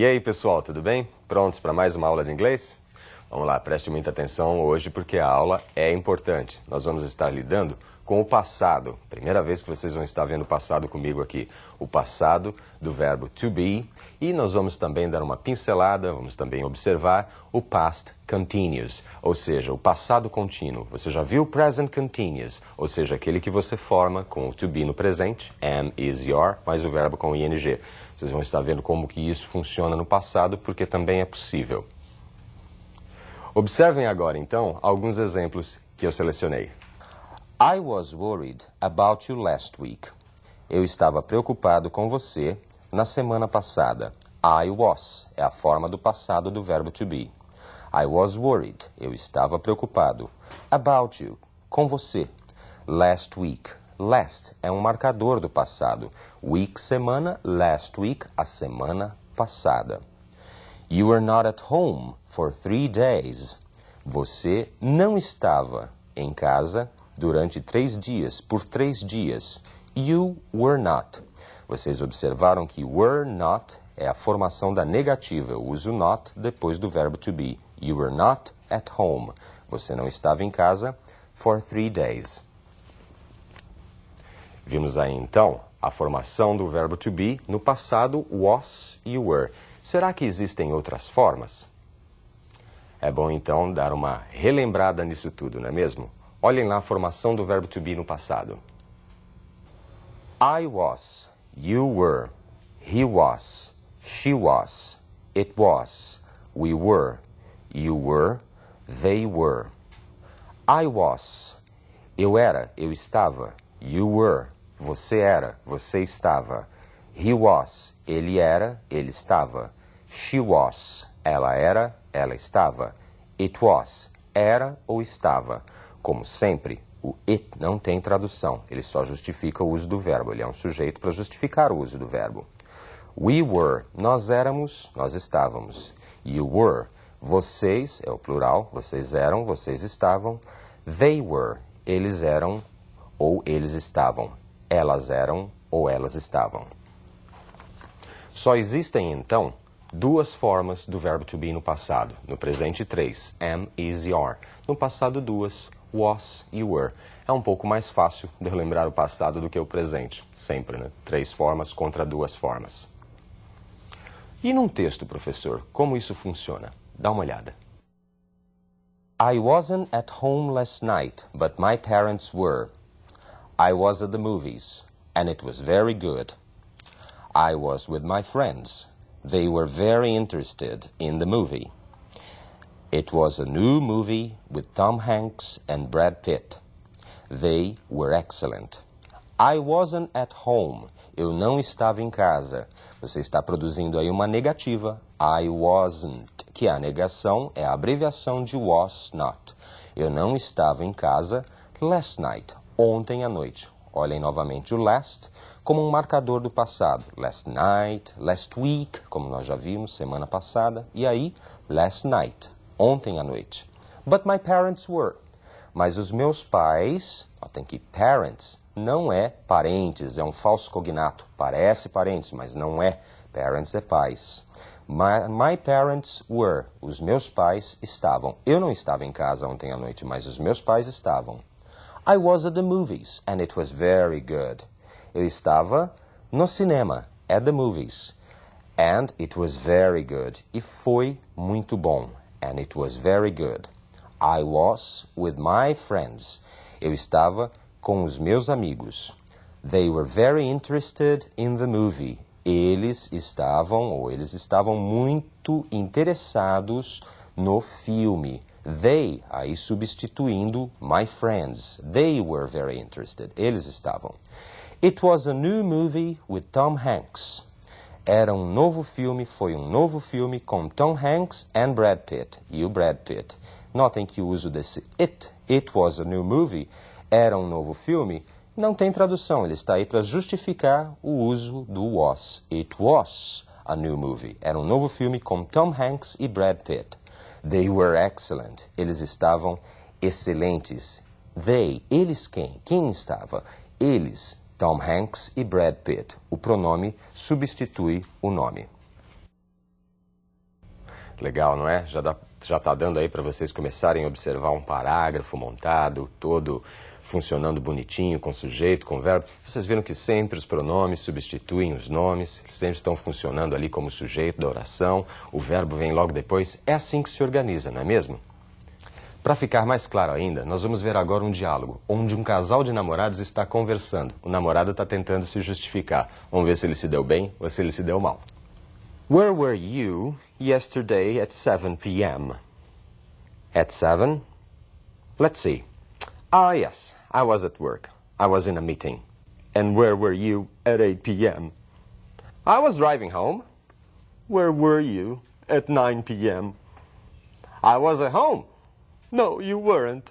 E aí, pessoal, tudo bem? Prontos para mais uma aula de inglês? Vamos lá, preste muita atenção hoje porque a aula é importante. Nós vamos estar lidando com o passado. Primeira vez que vocês vão estar vendo o passado comigo aqui. O passado do verbo to be. E nós vamos também dar uma pincelada, vamos também observar o past continuous, ou seja, o passado contínuo. Você já viu o present continuous, ou seja, aquele que você forma com o to be no presente, am, is, your, mais o verbo com ing. Vocês vão estar vendo como que isso funciona no passado, porque também é possível. Observem agora, então, alguns exemplos que eu selecionei. I was worried about you last week. Eu estava preocupado com você na semana passada. I was é a forma do passado do verbo to be. I was worried. Eu estava preocupado. About you. Com você. Last week. Last é um marcador do passado. Week, semana. Last week, a semana passada. You were not at home for 3 days. Você não estava em casa durante 3 dias, por 3 dias. You were not. Vocês observaram que were not é a formação da negativa. Eu uso not depois do verbo to be. You were not at home. Você não estava em casa for 3 days. Vimos aí, então, a formação do verbo to be no passado was e were. Será que existem outras formas? É bom, então, dar uma relembrada nisso tudo, não é mesmo? Olhem lá a formação do verbo to be no passado. I was, you were, he was, she was, it was, we were, you were, they were. I was, eu era, eu estava. You were, você era, você estava. He was, ele era, ele estava. She was, ela era, ela estava. It was, era ou estava. Como sempre, o it não tem tradução, ele só justifica o uso do verbo, ele é um sujeito para justificar o uso do verbo. We were, nós éramos, nós estávamos. You were, vocês, é o plural, vocês eram, vocês estavam. They were, eles eram ou eles estavam. Elas eram ou elas estavam. Só existem, então, 2 formas do verbo to be no passado. No presente, 3, am, is, your. No passado, 2, was e were. É um pouco mais fácil de lembrar o passado do que o presente. Sempre, né? 3 formas contra 2 formas. E num texto, professor, como isso funciona? Dá uma olhada. I wasn't at home last night, but my parents were. I was at the movies, and it was very good. I was with my friends. They were very interested in the movie. It was a new movie with Tom Hanks and Brad Pitt. They were excellent. I wasn't at home. Eu não estava em casa. Você está produzindo aí uma negativa. I wasn't, que a negação é a abreviação de was not. Eu não estava em casa last night, ontem à noite. Olhem novamente o last como um marcador do passado. Last night, last week, como nós já vimos, semana passada. E aí, last night, ontem à noite. But my parents were. Mas os meus pais, tem que parents, não é parentes, é um falso cognato. Parece parentes, mas não é. Parents é pais. My parents were. Os meus pais estavam. Eu não estava em casa ontem à noite, mas os meus pais estavam. I was at the movies, and it was very good. Eu estava no cinema, at the movies, and it was very good. E foi muito bom, and it was very good. I was with my friends. Eu estava com os meus amigos. They were very interested in the movie. Eles estavam muito interessados no filme. They, aí substituindo my friends. They were very interested. Eles estavam. It was a new movie with Tom Hanks. Era um novo filme, foi um novo filme com Tom Hanks and Brad Pitt. E o Brad Pitt. Notem que o uso desse it was a new movie, era um novo filme, não tem tradução. Ele está aí para justificar o uso do was. It was a new movie. Era um novo filme com Tom Hanks e Brad Pitt. They were excellent. Eles estavam excelentes. They, eles quem? Quem estava? Eles, Tom Hanks e Brad Pitt. O pronome substitui o nome. Legal, não é? Já tá dando aí para vocês começarem a observar um parágrafo montado, todo funcionando bonitinho, com sujeito, com verbo. Vocês viram que sempre os pronomes substituem os nomes, sempre estão funcionando ali como sujeito da oração, o verbo vem logo depois. É assim que se organiza, não é mesmo? Para ficar mais claro ainda, nós vamos ver agora um diálogo, onde um casal de namorados está conversando. O namorado está tentando se justificar. Vamos ver se ele se deu bem ou se ele se deu mal. Where were you yesterday at 7 p.m.? At 7? Let's see. Ah, yes, I was at work. I was in a meeting. And where were you at 8 p.m.? I was driving home. Where were you at 9 p.m.? I was at home. No, you weren't.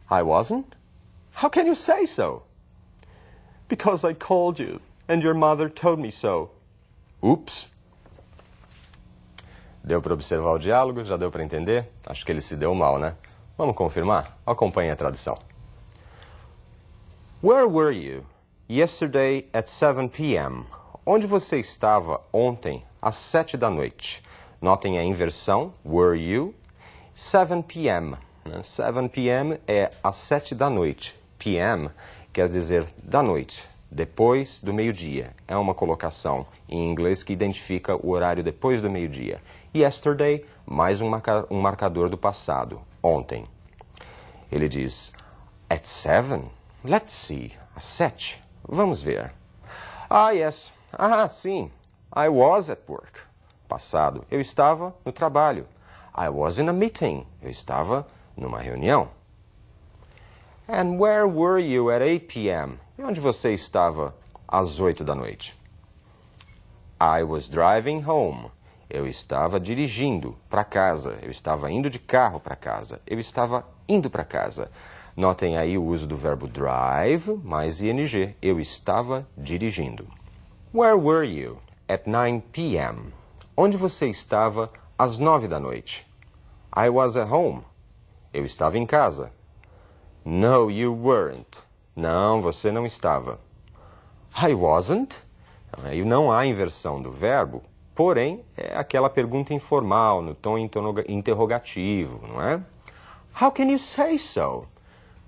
I wasn't? How can you say so? Because I called you, and your mother told me so. Oops. Deu para observar o diálogo? Já deu para entender? Acho que ele se deu mal, né? Vamos confirmar? Acompanhe a tradução. Where were you yesterday at 7 p.m.? Onde você estava ontem às 7 da noite? Notem a inversão, were you, 7 p.m. 7 p.m. é às 7 da noite. p.m. quer dizer da noite, depois do meio-dia. É uma colocação em inglês que identifica o horário depois do meio-dia. Yesterday, mais um marcador do passado, ontem. Ele diz, at 7? Let's see, às 7. Vamos ver. Ah, yes. Ah, sim. I was at work. Passado, eu estava no trabalho. I was in a meeting. Eu estava numa reunião. And where were you at 8 p.m.? E onde você estava às 8 da noite? I was driving home. Eu estava dirigindo para casa. Eu estava indo de carro para casa. Eu estava indo para casa. Notem aí o uso do verbo drive mais ing. Eu estava dirigindo. Where were you at 9 p.m.? Onde você estava às 9 da noite? I was at home. Eu estava em casa. No, you weren't. Não, você não estava. I wasn't. Aí não há inversão do verbo, porém é aquela pergunta informal, no tom interrogativo, não é? How can you say so?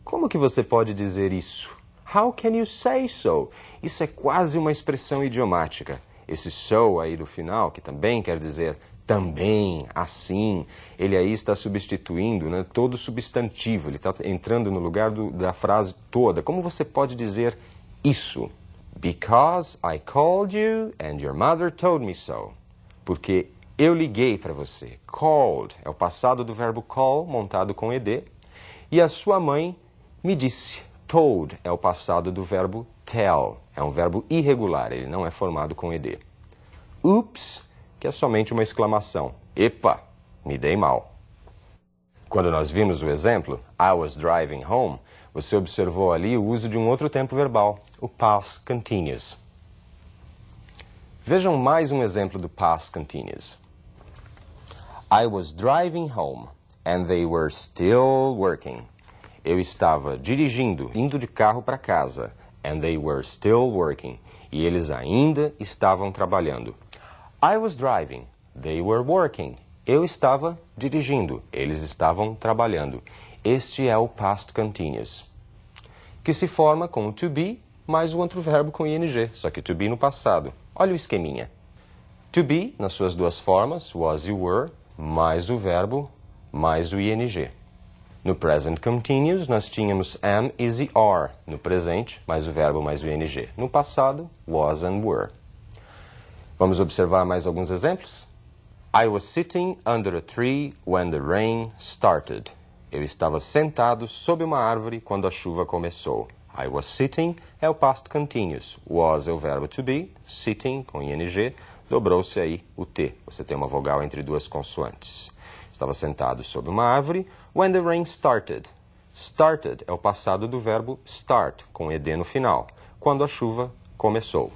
Como que você pode dizer isso? How can you say so? Isso é quase uma expressão idiomática. Esse so aí do final, que também quer dizer também, assim, ele aí está substituindo, né, todo o substantivo, ele está entrando no lugar da frase toda. Como você pode dizer isso? Because I called you and your mother told me so. Porque eu liguei para você. Called é o passado do verbo call, montado com ed, e a sua mãe me disse. Told é o passado do verbo tell, é um verbo irregular, ele não é formado com ed. Oops, que é somente uma exclamação. Epa, me dei mal. Quando nós vimos o exemplo, I was driving home, você observou ali o uso de um outro tempo verbal, o past continuous. Vejam mais um exemplo do past continuous. I was driving home and they were still working. Eu estava dirigindo, indo de carro para casa, and they were still working. E eles ainda estavam trabalhando. I was driving. They were working. Eu estava dirigindo. Eles estavam trabalhando. Este é o past continuous, que se forma com o to be mais o outro verbo com ing, só que to be no passado. Olha o esqueminha. To be, nas suas duas formas, was e were, mais o verbo, mais o ing. No present continuous, nós tínhamos am, is e are. No presente, mais o verbo, mais o ing. No passado, was and were. Vamos observar mais alguns exemplos? I was sitting under a tree when the rain started. Eu estava sentado sob uma árvore quando a chuva começou. I was sitting é o past continuous. Was é o verbo to be. Sitting, com ing, dobrou-se aí o T. Você tem uma vogal entre duas consoantes. Estava sentado sob uma árvore when the rain started. Started é o passado do verbo start, com ed no final, quando a chuva começou.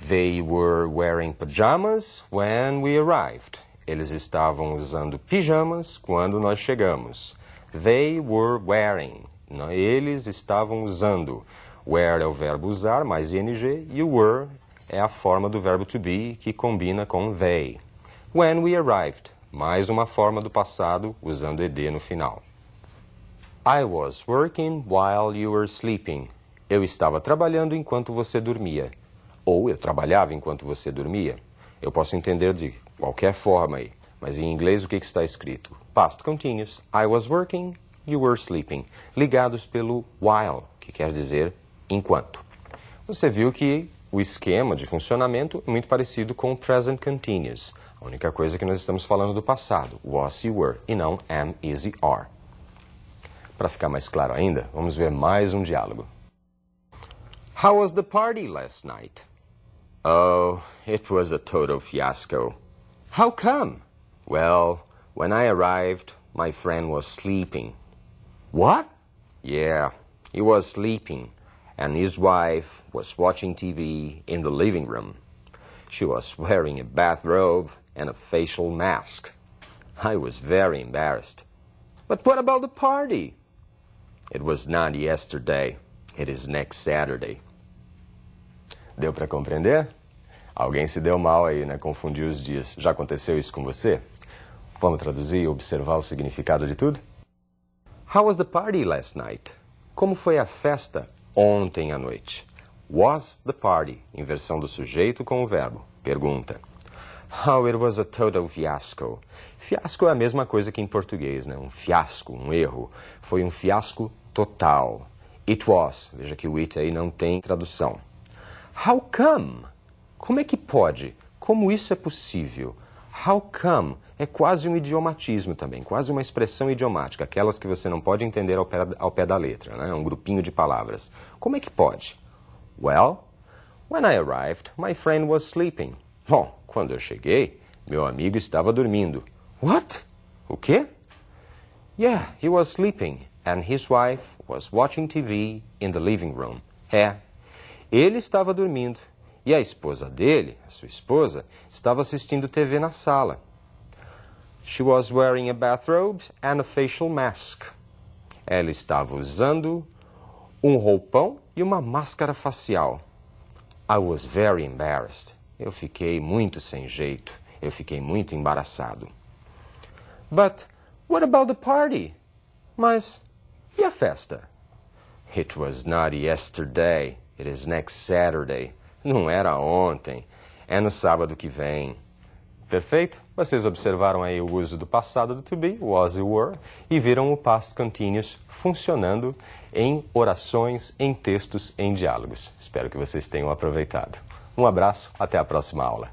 They were wearing pajamas when we arrived. Eles estavam usando pijamas quando nós chegamos. They were wearing. Eles estavam usando. Wear é o verbo usar, mais ing, e o were é a forma do verbo to be que combina com they. When we arrived. mais uma forma do passado usando ed no final. I was working while you were sleeping. Eu estava trabalhando enquanto você dormia. Ou eu trabalhava enquanto você dormia. Eu posso entender de qualquer forma aí, mas em inglês o que está escrito? Past continuous. I was working, you were sleeping. Ligados pelo while, que quer dizer enquanto. Você viu que o esquema de funcionamento é muito parecido com o present continuous. A única coisa é que nós estamos falando do passado, was e were, e não am, is e are. Para ficar mais claro ainda, vamos ver mais um diálogo. How was the party last night? Oh, it was a total fiasco. How come? Well, when I arrived, my friend was sleeping. What? Yeah, he was sleeping, and his wife was watching TV in the living room. She was wearing a bathrobe and a facial mask. I was very embarrassed. But what about the party? It was not yesterday. It is next Saturday. Deu para compreender? Alguém se deu mal aí, né? Confundiu os dias. Já aconteceu isso com você? Vamos traduzir e observar o significado de tudo? How was the party last night? Como foi a festa ontem à noite? Was the party, inversão do sujeito com o verbo. Pergunta. Oh, it was a total fiasco. Fiasco é a mesma coisa que em português, né? Um fiasco, um erro. Foi um fiasco total. It was. Veja que o it aí não tem tradução. How come? Como é que pode? Como isso é possível? How come é quase um idiomatismo também, quase uma expressão idiomática, aquelas que você não pode entender ao pé da letra, né? Um grupinho de palavras. Como é que pode? Well, when I arrived, my friend was sleeping. Bom, quando eu cheguei, meu amigo estava dormindo. What? O quê? Yeah, he was sleeping, and his wife was watching TV in the living room. É, ele estava dormindo, e a esposa dele, a sua esposa, estava assistindo TV na sala. She was wearing a bathrobe and a facial mask. Ela estava usando um roupão e uma máscara facial. I was very embarrassed. Eu fiquei muito sem jeito. Eu fiquei muito embaraçado. But what about the party? Mas e a festa? It was not yesterday. It is next Saturday. Não era ontem. É no sábado que vem. Perfeito? Vocês observaram aí o uso do passado do to be, was e were, e viram o past continuous funcionando em orações, em textos, em diálogos. Espero que vocês tenham aproveitado. Um abraço, até a próxima aula.